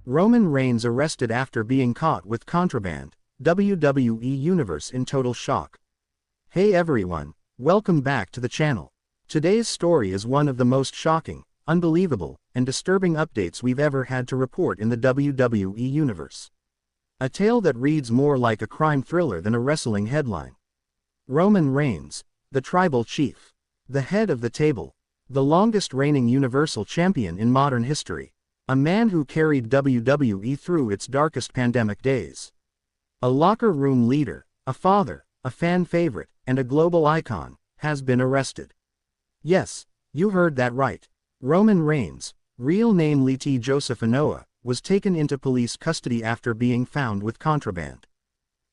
Roman Reigns arrested after being caught with contraband, WWE Universe in total shock. Hey everyone, welcome back to the channel. Today's story is one of the most shocking, unbelievable, and disturbing updates we've ever had to report in the WWE Universe. A tale that reads more like a crime thriller than a wrestling headline. Roman Reigns, the tribal chief, the head of the table, the longest reigning Universal Champion in modern history. A man who carried WWE through its darkest pandemic days. A locker room leader, a father, a fan favorite, and a global icon, has been arrested. Yes, you heard that right. Roman Reigns, real name Leati Joseph Anoa'i, was taken into police custody after being found with contraband.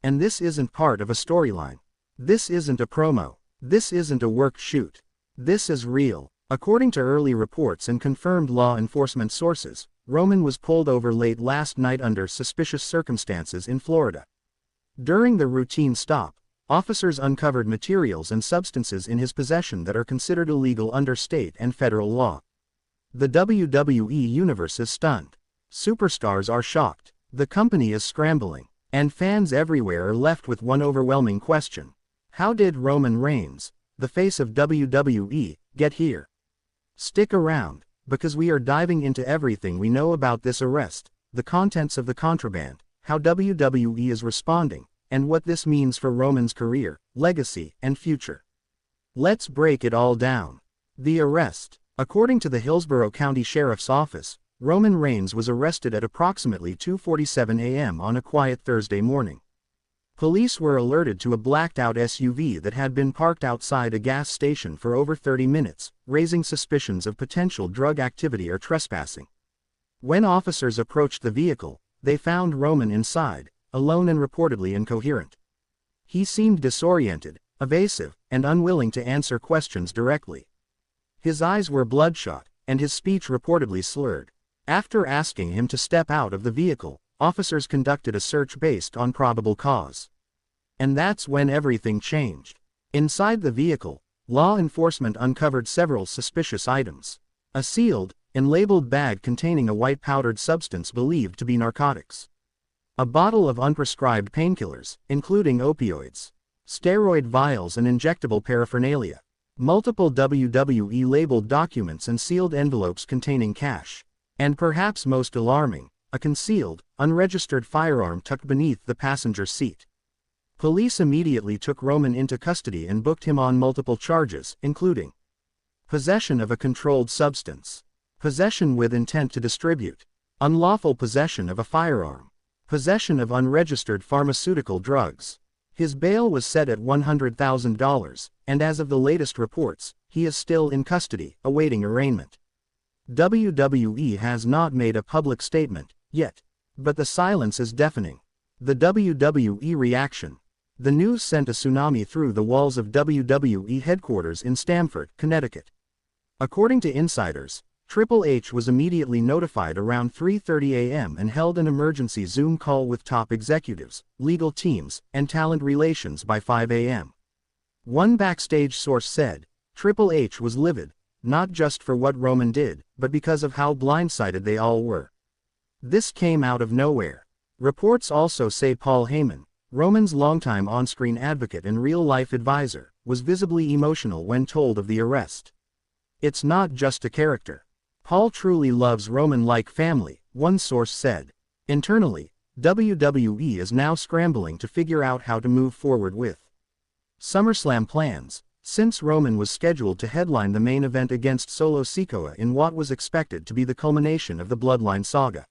And this isn't part of a storyline. This isn't a promo. This isn't a work shoot. This is real. According to early reports and confirmed law enforcement sources, Roman was pulled over late last night under suspicious circumstances in Florida. During the routine stop, officers uncovered materials and substances in his possession that are considered illegal under state and federal law. The WWE Universe is stunned. Superstars are shocked. The company is scrambling. And fans everywhere are left with one overwhelming question. How did Roman Reigns, the face of WWE, get here? Stick around, because we are diving into everything we know about this arrest, the contents of the contraband, how WWE is responding, and what this means for Roman's career, legacy, and future. Let's break it all down. The arrest. According to the Hillsborough County Sheriff's Office, Roman Reigns was arrested at approximately 2:47 a.m. on a quiet Thursday morning. Police were alerted to a blacked-out SUV that had been parked outside a gas station for over 30 minutes, raising suspicions of potential drug activity or trespassing. When officers approached the vehicle, they found Roman inside, alone and reportedly incoherent. He seemed disoriented, evasive, and unwilling to answer questions directly. His eyes were bloodshot, and his speech reportedly slurred. After asking him to step out of the vehicle, officers conducted a search based on probable cause. And that's when everything changed. Inside the vehicle, law enforcement uncovered several suspicious items. A sealed and labeled bag containing a white powdered substance believed to be narcotics. A bottle of unprescribed painkillers, including opioids, steroid vials and injectable paraphernalia. Multiple WWE labeled documents and sealed envelopes containing cash. And perhaps most alarming, a concealed, unregistered firearm tucked beneath the passenger seat. Police immediately took Roman into custody and booked him on multiple charges, including possession of a controlled substance, possession with intent to distribute, unlawful possession of a firearm, possession of unregistered pharmaceutical drugs. His bail was set at $100,000, and as of the latest reports, he is still in custody, awaiting arraignment. WWE has not made a public statement yet, but the silence is deafening. The WWE reaction. The news sent a tsunami through the walls of WWE headquarters in Stamford, Connecticut. According to insiders, Triple H was immediately notified around 3:30 a.m. and held an emergency Zoom call with top executives, legal teams, and talent relations by 5 a.m. One backstage source said, Triple H was livid, not just for what Roman did, but because of how blindsided they all were. This came out of nowhere. Reports also say Paul Heyman, Roman's longtime on-screen advocate and real-life advisor, was visibly emotional when told of the arrest. It's not just a character. Paul truly loves Roman like family, one source said. Internally, WWE is now scrambling to figure out how to move forward with SummerSlam plans, since Roman was scheduled to headline the main event against Solo Sikoa in what was expected to be the culmination of the Bloodline saga.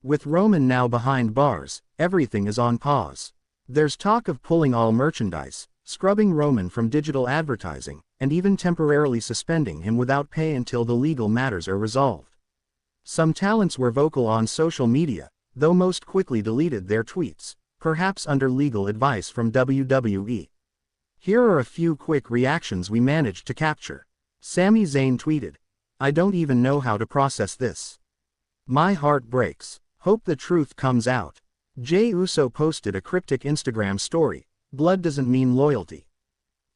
With Roman now behind bars, everything is on pause. There's talk of pulling all merchandise, scrubbing Roman from digital advertising, and even temporarily suspending him without pay until the legal matters are resolved. Some talents were vocal on social media, though most quickly deleted their tweets, perhaps under legal advice from WWE. Here are a few quick reactions we managed to capture. Sami Zayn tweeted, "I don't even know how to process this. My heart breaks. Hope the truth comes out." Jey Uso posted a cryptic Instagram story, "Blood doesn't mean loyalty.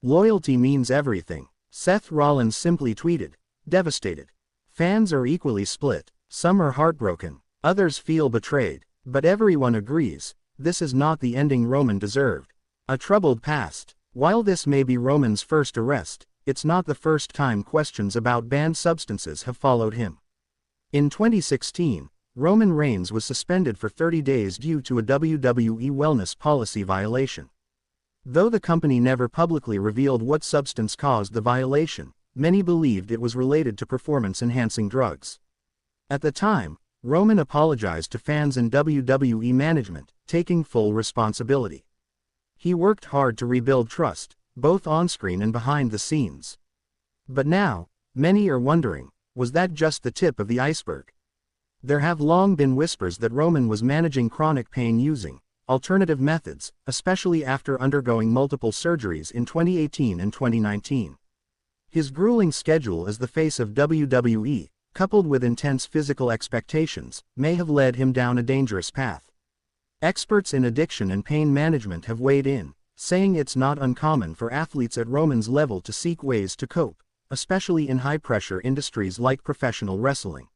Loyalty means everything." Seth Rollins simply tweeted, "Devastated. Fans are equally split. Some are heartbroken, Others feel betrayed, but everyone agrees, this is not the ending Roman deserved. A troubled past. While this may be Roman's first arrest, it's not the first time questions about banned substances have followed him. In 2016, Roman Reigns was suspended for 30 days due to a WWE wellness policy violation. Though the company never publicly revealed what substance caused the violation, many believed it was related to performance-enhancing drugs. At the time, Roman apologized to fans and WWE management, taking full responsibility. He worked hard to rebuild trust, both on-screen and behind the scenes. But now, many are wondering, was that just the tip of the iceberg? There have long been whispers that Roman was managing chronic pain using alternative methods, especially after undergoing multiple surgeries in 2018 and 2019. His grueling schedule as the face of WWE, coupled with intense physical expectations, may have led him down a dangerous path. Experts in addiction and pain management have weighed in, saying it's not uncommon for athletes at Roman's level to seek ways to cope, especially in high-pressure industries like professional wrestling.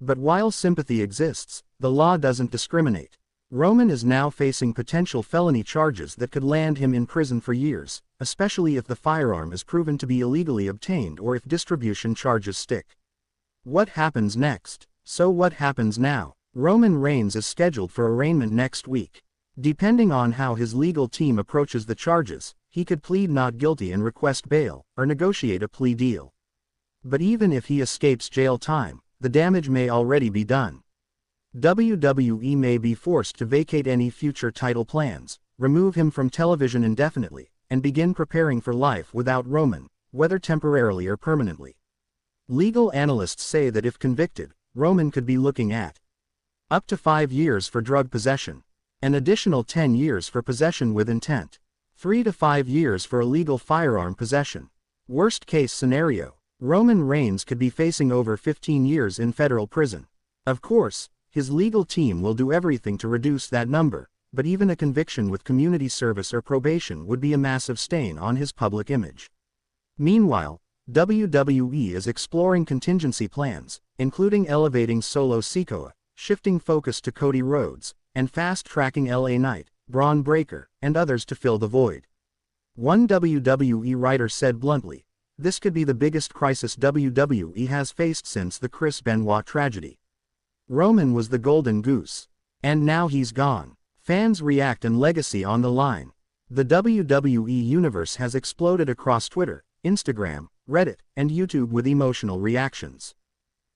But while sympathy exists, the law doesn't discriminate. Roman is now facing potential felony charges that could land him in prison for years, especially if the firearm is proven to be illegally obtained or if distribution charges stick. What happens next? So what happens now? Roman Reigns is scheduled for arraignment next week. Depending on how his legal team approaches the charges, he could plead not guilty and request bail, or negotiate a plea deal. But even if he escapes jail time, the damage may already be done. WWE may be forced to vacate any future title plans, remove him from television indefinitely, and begin preparing for life without Roman, whether temporarily or permanently. Legal analysts say that if convicted, Roman could be looking at up to 5 years for drug possession, an additional 10 years for possession with intent, 3 to 5 years for illegal firearm possession. Worst case scenario, Roman Reigns could be facing over 15 years in federal prison. Of course, his legal team will do everything to reduce that number, but even a conviction with community service or probation would be a massive stain on his public image. Meanwhile, WWE is exploring contingency plans, including elevating Solo Sikoa, shifting focus to Cody Rhodes, and fast-tracking LA Knight, Braun Breaker, and others to fill the void. One WWE writer said bluntly, "This could be the biggest crisis WWE has faced since the Chris Benoit tragedy." Roman was the golden goose. And now he's gone. Fans react and legacy on the line. The WWE Universe has exploded across Twitter, Instagram, Reddit, and YouTube with emotional reactions.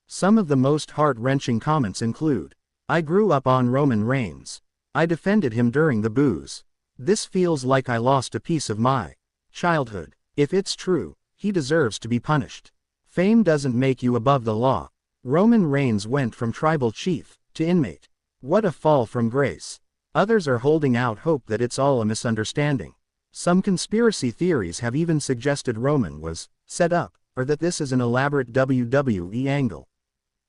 Some of the most heart-wrenching comments include, "I grew up on Roman Reigns. I defended him during the boos. This feels like I lost a piece of my childhood. If it's true, he deserves to be punished. Fame doesn't make you above the law." Roman Reigns went from tribal chief to inmate. What a fall from grace. Others are holding out hope that it's all a misunderstanding. Some conspiracy theories have even suggested Roman was set up, or that this is an elaborate WWE angle.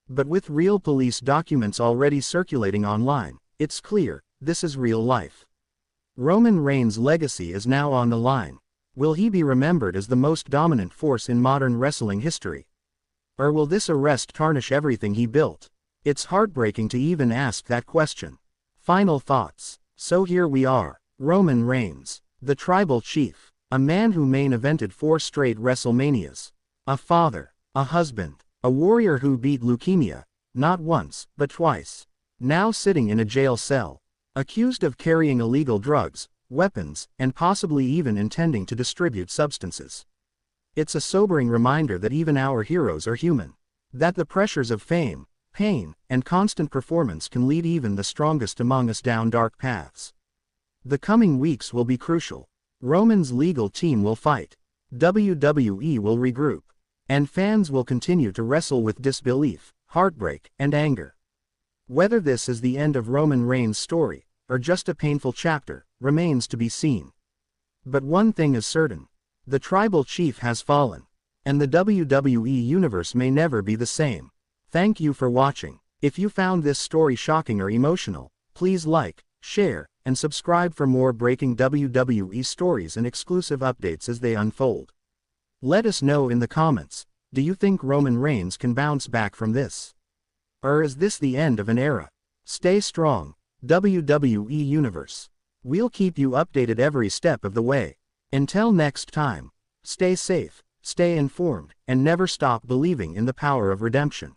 But with real police documents already circulating online, it's clear, this is real life. Roman Reigns' legacy is now on the line. Will he be remembered as the most dominant force in modern wrestling history? Or will this arrest tarnish everything he built? It's heartbreaking to even ask that question. Final thoughts. So here we are, Roman Reigns, the tribal chief, a man who main evented 4 straight WrestleManias, a father, a husband, a warrior who beat leukemia, not once, but twice, now sitting in a jail cell, accused of carrying illegal drugs, weapons, and possibly even intending to distribute substances. It's a sobering reminder that even our heroes are human, that the pressures of fame, pain, and constant performance can lead even the strongest among us down dark paths. The coming weeks will be crucial. Roman's legal team will fight, WWE will regroup, and fans will continue to wrestle with disbelief, heartbreak, and anger. Whether this is the end of Roman Reigns' story, or just a painful chapter, remains to be seen. But one thing is certain. The tribal chief has fallen, and the WWE Universe may never be the same. Thank you for watching. If you found this story shocking or emotional, please like, share, and subscribe for more breaking WWE stories and exclusive updates as they unfold. Let us know in the comments, do you think Roman Reigns can bounce back from this? Or is this the end of an era? Stay strong, WWE Universe. We'll keep you updated every step of the way. Until next time, stay safe, stay informed, and never stop believing in the power of redemption.